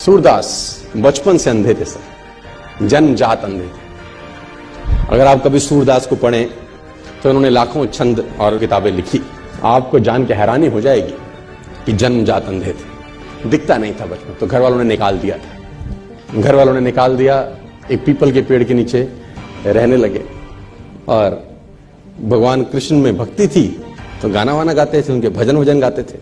सूरदास बचपन से अंधे थे सर, जन्मजात अंधे थे। अगर आप कभी सूरदास को पढ़ें तो उन्होंने लाखों छंद और किताबें लिखी। आपको जान के हैरानी हो जाएगी कि जन्मजात अंधे थे, दिखता नहीं था बचपन, तो घर वालों ने निकाल दिया था। घर वालों ने निकाल दिया, एक पीपल के पेड़ के नीचे रहने लगे और भगवान कृष्ण में भक्ति थी तो गाना वाना गाते थे, उनके भजन वजन गाते थे।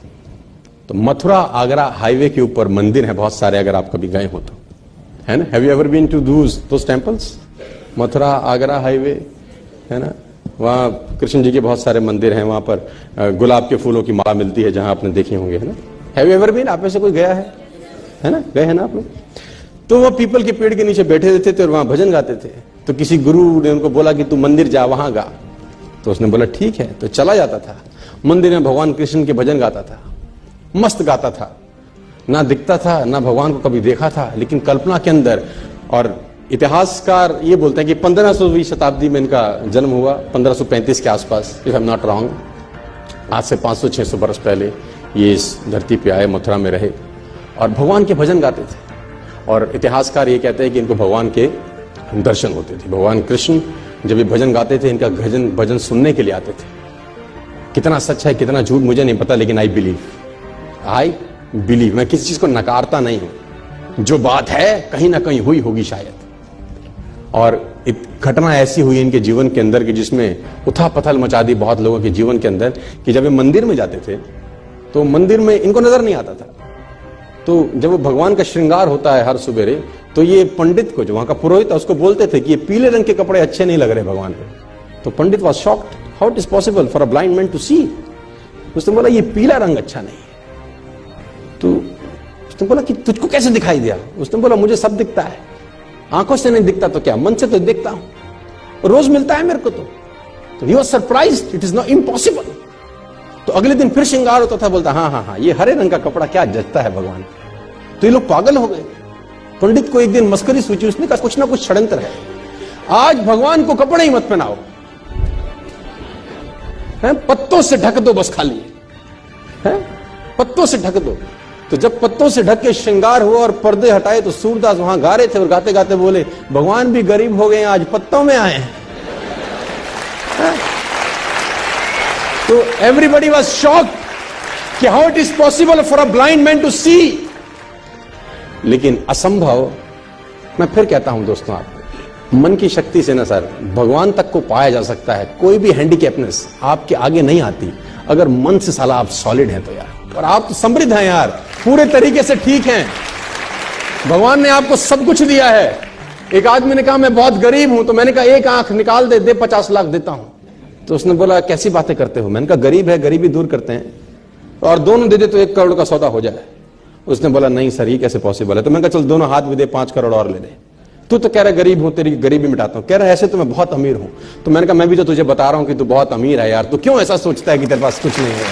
तो मथुरा आगरा हाईवे के ऊपर मंदिर है बहुत सारे, अगर आप कभी गए हो तो, है ना। Have you ever been to those temples? Mathura Agra highway है ना, वहां कृष्ण जी के बहुत सारे मंदिर हैं। वहां पर गुलाब के फूलों की माला मिलती है, जहां आपने देखे होंगे, है ना। Have you ever been? आप में से कोई गया है ना, गए हैं ना आप लोग? तो वो पीपल के पेड़ के नीचे बैठे रहते थे और वहां भजन गाते थे। तो किसी गुरु ने उनको बोला कि तू मंदिर जा, वहां गा। तो उसने बोला ठीक है, तो चला जाता था मंदिर में, भगवान कृष्ण के भजन गाता था, मस्त गाता था, ना दिखता था ना भगवान को कभी देखा था, लेकिन कल्पना के अंदर। और इतिहासकार ये बोलते हैं कि 1500वीं शताब्दी में इनका जन्म हुआ, 1535 के आसपास, if I am not wrong. आज से 500-600 वर्ष पहले ये इस धरती पे आए, मथुरा में रहे और भगवान के भजन गाते थे। और इतिहासकार ये कहते हैं कि इनको भगवान के दर्शन होते थे। भगवान कृष्ण जब ये भजन गाते थे, इनका भजन सुनने के लिए आते थे। कितना सच है कितना झूठ मुझे नहीं पता, लेकिन आई बिलीव, मैं किसी चीज को नकारता नहीं हूं। जो बात है कहीं ना कहीं हुई होगी शायद। और घटना ऐसी हुई इनके जीवन के अंदर कि जिसमें उथल पथल मचा दी बहुत लोगों के जीवन के अंदर, कि जब ये मंदिर में जाते थे तो मंदिर में इनको नजर नहीं आता था। तो जब वो भगवान का श्रृंगार होता है हर सुबेरे, तो ये पंडित को, जो वहां का पुरोहित था, उसको बोलते थे कि ये पीले रंग के कपड़े अच्छे नहीं लग रहे भगवान पे। तो pandit was shocked, how it is possible for a blind man to see. उसने बोला ये पीला रंग अच्छा नहीं है। तो उसने बोला कि तुझको कैसे दिखाई दिया? उसने बोला मुझे सब दिखता है, आंखों से नहीं दिखता तो क्या, मन से तो दिखता हूं, रोज मिलता है मेरे को। तो he was surprised, it is not impossible. तो अगले दिन फिर श्रृंगार होता था, बोलता हाँ, ये हरे रंग का कपड़ा क्या जचता है भगवान। तो ये लोग पागल हो गए। पंडित को एक दिन मस्करी सूझी, उसने कहा कुछ ना कुछ षड्यंत्र है, आज भगवान को कपड़े ही मत पहनाओ, पत्तों से ढक दो बस, खाली है पत्तों से ढक दो। तो जब पत्तों से ढक के श्रृंगार हुआ और पर्दे हटाए, तो सूरदास वहां गा रहे थे और गाते गाते बोले भगवान भी गरीब हो गए, आज पत्तों में आए हैं। तो एवरीबडी वाज शॉक्ड कि how it is possible for a blind man to see. लेकिन असंभव, मैं फिर कहता हूं दोस्तों, आपको मन की शक्ति से ना सर भगवान तक को पाया जा सकता है। कोई भी हैंडीकैपनेस आपके आगे नहीं आती अगर मन से साला आप सॉलिड हैं तो यार। और आप तो समृद्ध हैं यार, पूरे तरीके से ठीक हैं, भगवान ने आपको सब कुछ दिया है। एक आदमी ने कहा मैं बहुत गरीब हूं, तो मैंने कहा एक आंख निकाल दे 50 लाख देता हूं। तो उसने बोला कैसी बातें करते हो? मैंने कहा गरीब है, गरीबी दूर करते हैं, और दोनों दे दे तो 1 करोड़ का सौदा हो जाए। उसने बोला नहीं सर, ये कैसे पॉसिबल है? तो मैंने कहा चल दोनों हाथ भी दे, 5 करोड़ और ले दे। तू तो कह रहा गरीब हूं, तेरी गरीबी मिटाता हूं। कह रहा ऐसे तो मैं बहुत अमीर हूं। तो मैंने कहा मैं भी तो तुझे बता रहा हूं कि तू बहुत अमीर है यार, तू क्यों ऐसा सोचता है कि तेरे पास कुछ नहीं है?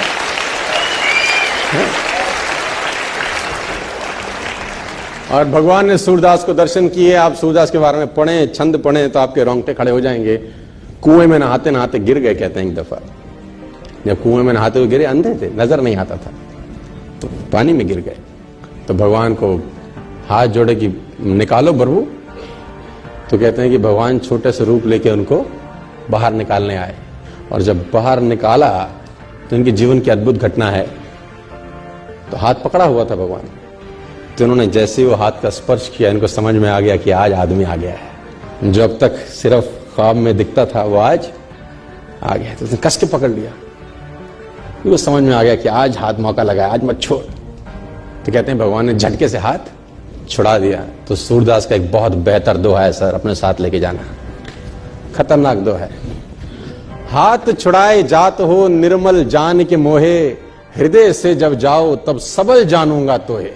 और भगवान ने सूरदास को दर्शन किए। आप सूरदास के बारे में पढ़ें, छंद पढ़ें तो आपके रोंगटे खड़े हो जाएंगे। कुएं में नहाते नहाते गिर गए, कहते हैं एक दफा। जब कुएं में नहाते हुए गिरे, अंधे थे, नजर नहीं आता था, तो पानी में गिर गए। तो भगवान को हाथ जोड़े कि निकालो प्रभु। तो कहते हैं कि भगवान छोटे से रूप लेके उनको बाहर निकालने आए। और जब बाहर निकाला तो इनके जीवन की अद्भुत घटना है। तो हाथ पकड़ा हुआ था भगवान, तो उन्होंने जैसे वो हाथ का स्पर्श किया, इनको समझ में आ गया कि आज आदमी आ गया है। जो अब तक सिर्फ ख्वाब में दिखता था वो आज आ गया। तो उसने कस के पकड़ लिया, वो समझ में आ गया कि आज हाथ मौका लगा है, आज मत छोड़। तो कहते हैं भगवान ने झटके से हाथ छुड़ा दिया। तो सूरदास का एक बहुत बेहतर दोहा है सर, अपने साथ लेके जाना, खतरनाक दोहा है। हाथ छुड़ाए जात हो निर्मल जान के मोहे, हृदय से जब जाओ तब सबल जानूंगा तोहे।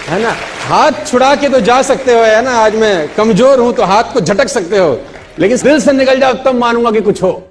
है ना, हाथ छुड़ा के तो जा सकते हो, है ना, आज मैं कमजोर हूं तो हाथ को झटक सकते हो, लेकिन दिल से निकल जाओ तब मानूंगा कि कुछ हो।